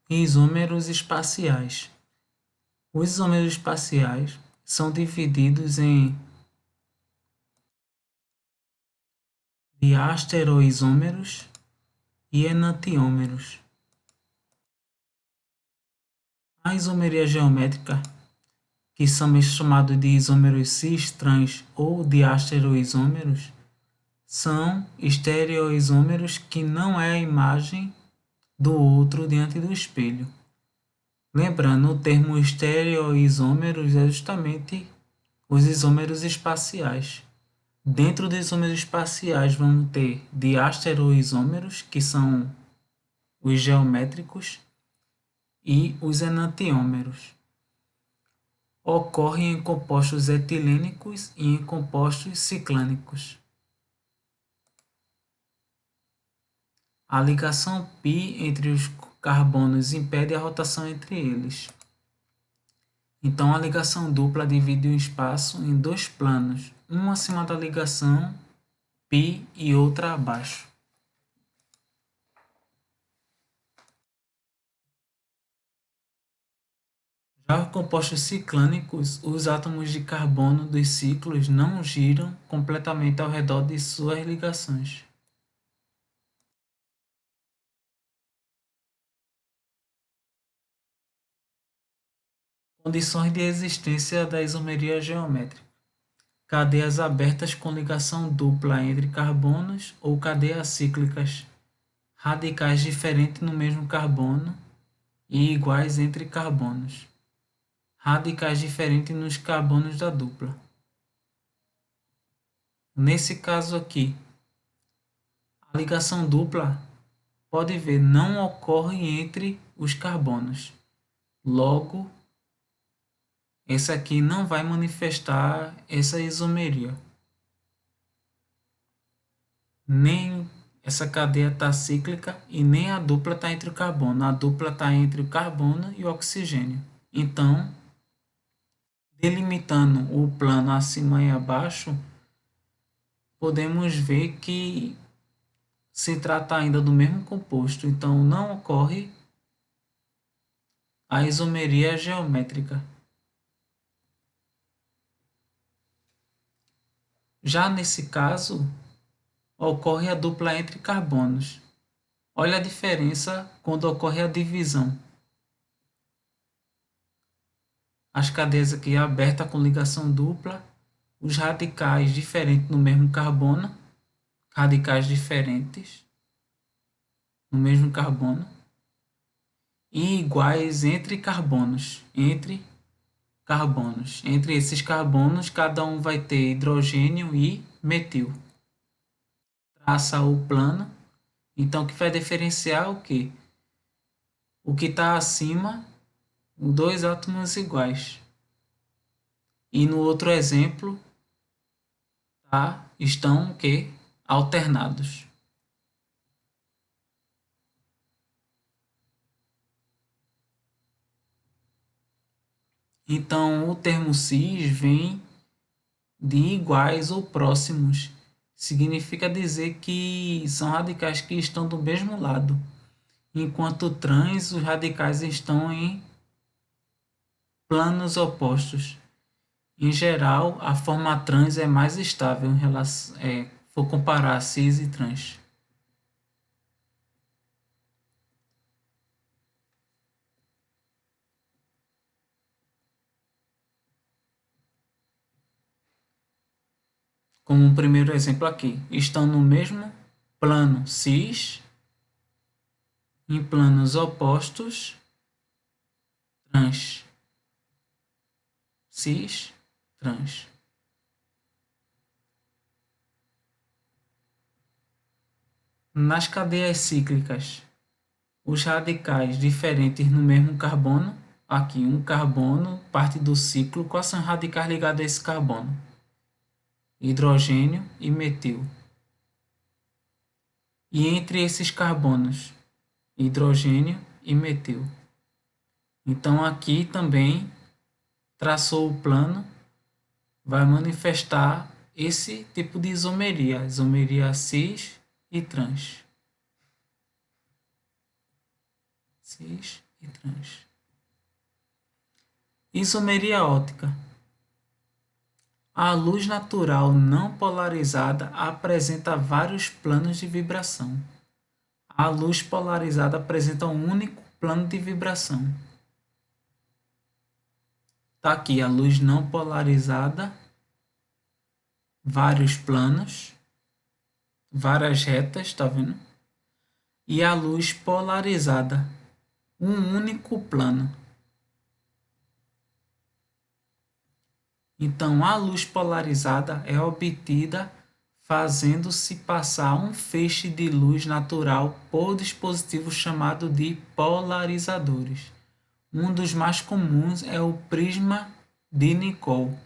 Isômeros espaciais. Os isômeros espaciais são divididos em diastereoisômeros e enantiômeros. A isomeria geométrica, que são chamados de isômeros cis, trans ou diastereoisômeros, são estereoisômeros que não é a imagem do outro diante do espelho. Lembrando, o termo estereoisômeros é justamente os isômeros espaciais. Dentro dos isômeros espaciais vamos ter diastereoisômeros, que são os geométricos, e os enantiômeros. Ocorrem em compostos etilênicos e em compostos ciclânicos. A ligação π entre os carbonos impede a rotação entre eles. Então, a ligação dupla divide o espaço em dois planos, um acima da ligação π e outra abaixo. Já os compostos ciclânicos, os átomos de carbono dos ciclos não giram completamente ao redor de suas ligações. Condições de existência da isomeria geométrica. Cadeias abertas com ligação dupla entre carbonos ou cadeias cíclicas. Radicais diferentes no mesmo carbono e iguais entre carbonos. Radicais diferentes nos carbonos da dupla. Nesse caso aqui, a ligação dupla, pode ver, não ocorre entre os carbonos. Logo, esse aqui não vai manifestar essa isomeria. Nem essa cadeia está cíclica e nem a dupla está entre o carbono. A dupla está entre o carbono e o oxigênio. Então, delimitando o plano acima e abaixo, podemos ver que se trata ainda do mesmo composto. Então, não ocorre a isomeria geométrica. Já nesse caso, ocorre a dupla entre carbonos. Olha a diferença quando ocorre a divisão. As cadeias aqui abertas com ligação dupla, os radicais diferentes no mesmo carbono, radicais diferentes no mesmo carbono, e iguais entre carbonos, entre esses carbonos, cada um vai ter hidrogênio e metil. Traça o plano. Então, o que vai diferenciar o quê? O que está acima, dois átomos iguais. E no outro exemplo, estão o quê? Alternados. Então, o termo cis vem de iguais ou próximos. Significa dizer que são radicais que estão do mesmo lado. Enquanto trans, os radicais estão em planos opostos. Em geral, a forma trans é mais estável em relação, for comparar cis e trans. Como um primeiro exemplo aqui, estão no mesmo plano cis, em planos opostos, trans. Cis, trans. Nas cadeias cíclicas, os radicais diferentes no mesmo carbono, aqui um carbono, parte do ciclo, quais são os radicais ligados a esse carbono? Hidrogênio e metil. E entre esses carbonos, hidrogênio e metil. Então aqui também traçou o plano, vai manifestar esse tipo de isomeria cis e trans. Cis e trans. Isomeria óptica. A luz natural não polarizada apresenta vários planos de vibração. A luz polarizada apresenta um único plano de vibração. Está aqui a luz não polarizada, vários planos, várias retas, tá vendo? E a luz polarizada, um único plano. Então, a luz polarizada é obtida fazendo-se passar um feixe de luz natural por dispositivo chamado de polarizadores. Um dos mais comuns é o prisma de Nicol.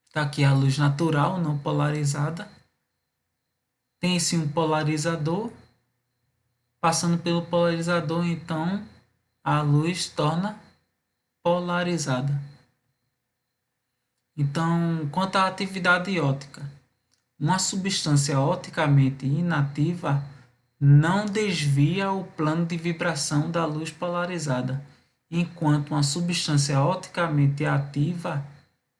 Está aqui a luz natural não polarizada. Tem-se um polarizador. Passando pelo polarizador, então, a luz torna polarizada. Então, quanto à atividade óptica, uma substância opticamente inativa não desvia o plano de vibração da luz polarizada, enquanto uma substância opticamente ativa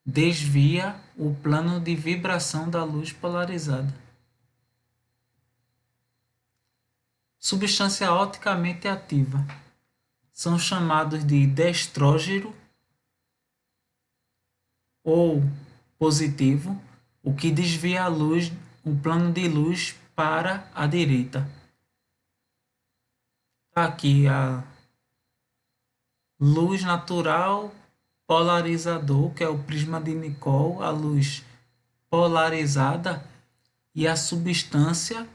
desvia o plano de vibração da luz polarizada. Substância opticamente ativa são chamados de destrógeno ou positivo, o que desvia a luz, o plano de luz para a direita. Aqui a luz natural polarizador, que é o prisma de Nicol, a luz polarizada, e a substância,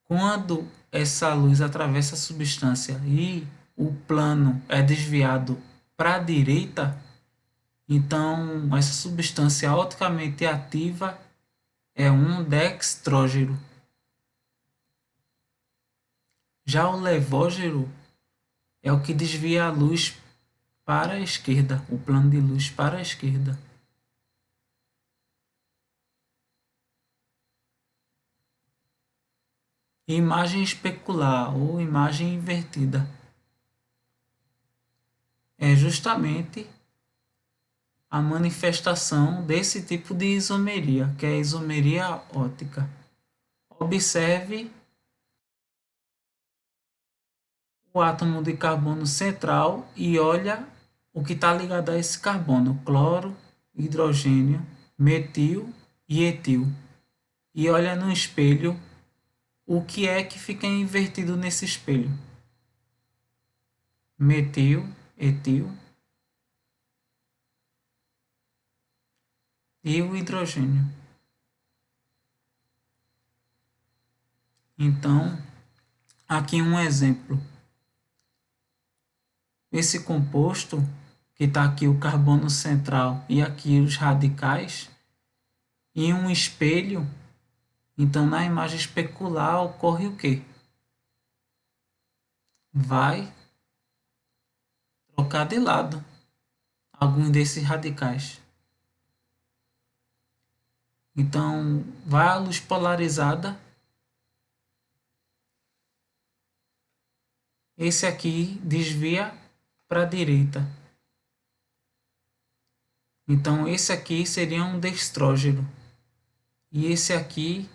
quando essa luz atravessa a substância e o plano é desviado para a direita, então essa substância opticamente ativa é um dextrógeno. Já o levógeno é o que desvia a luz para a esquerda, o plano de luz para a esquerda. Imagem especular ou imagem invertida é justamente a manifestação desse tipo de isomeria, que é a isomeria óptica. Observe o átomo de carbono central e olha o que está ligado a esse carbono: cloro, hidrogênio, metil e etil. E olha no espelho o que é que fica invertido nesse espelho: metil, etil e o hidrogênio. Então, aqui um exemplo. Esse composto, que está aqui o carbono central e aqui os radicais, em um espelho, então na imagem especular ocorre o quê? Vai trocar de lado algum desses radicais. Então, vai a luz polarizada. Esse aqui desvia para a direita. Então, esse aqui seria um destrógeno. E esse aqui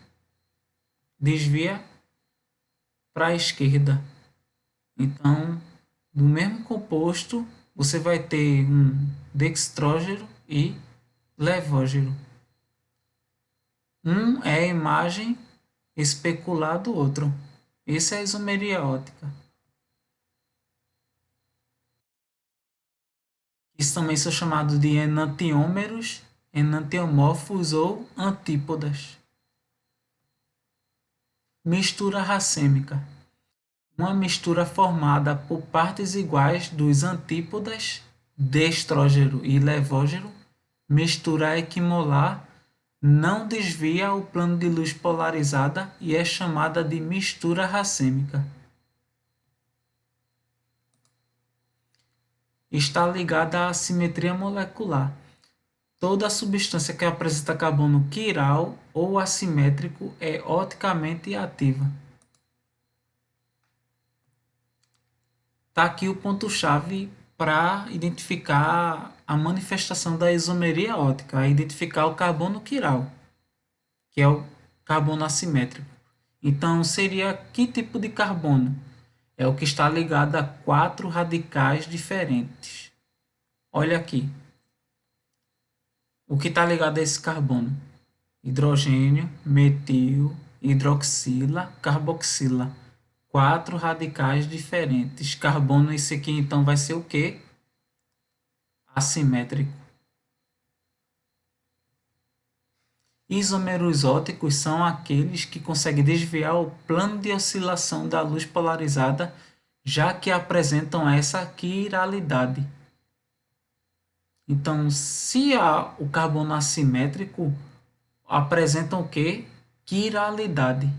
desvia para a esquerda. Então, no mesmo composto, você vai ter um dextrógeno e levógeno. Um é a imagem especular do outro. Essa é a isomeria óptica. Isso também são chamados de enantiômeros, enantiomorfos ou antípodas. Mistura racêmica. Uma mistura formada por partes iguais dos antípodas, destrógeno e levógeno, mistura equimolar, não desvia o plano de luz polarizada e é chamada de mistura racêmica. Está ligada à simetria molecular. Toda substância que apresenta carbono quiral ou assimétrico é oticamente ativa. Está aqui o ponto-chave para identificar a manifestação da isomeria ótica, identificar o carbono quiral, que é o carbono assimétrico. Então, seria que tipo de carbono? É o que está ligado a 4 radicais diferentes. Olha aqui. O que está ligado a esse carbono? Hidrogênio, metil, hidroxila, carboxila. 4 radicais diferentes. Carbono, esse aqui então vai ser o quê? Assimétrico. Isômeros ópticos são aqueles que conseguem desviar o plano de oscilação da luz polarizada, já que apresentam essa quiralidade. Então, se o carbono assimétrico apresenta o quê? Quiralidade.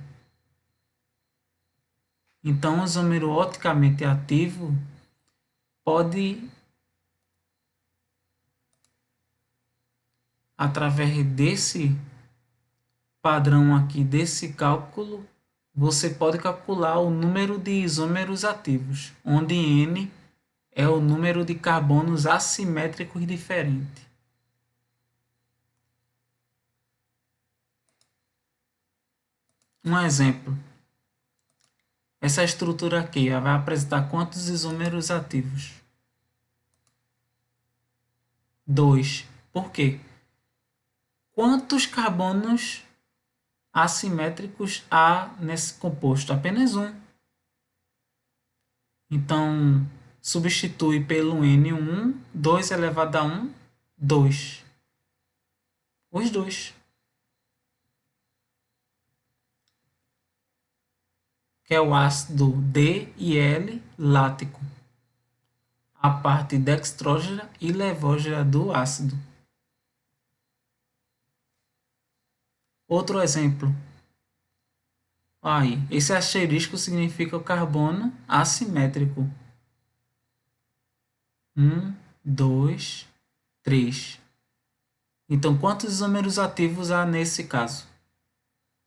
Então, o isômero oticamente ativo pode, através desse padrão aqui, desse cálculo, você pode calcular o número de isômeros ativos, onde N é o número de carbonos assimétricos diferentes. Um exemplo. Essa estrutura aqui vai apresentar quantos isômeros ativos? 2. Por quê? Quantos carbonos assimétricos há nesse composto? Apenas um. Então, substitui pelo N1, 2 elevado a 1, 2. Os dois. Que é o ácido D e L lático. A parte dextrógena e levógena do ácido. Outro exemplo. Aí, esse asterisco significa o carbono assimétrico. 1, 2, 3. Então, quantos isômeros ativos há nesse caso?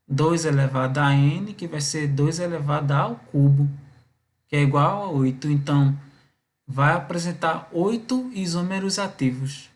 2 elevado a n, que vai ser 2 elevado ao cubo, que é igual a 8. Então, vai apresentar 8 isômeros ativos.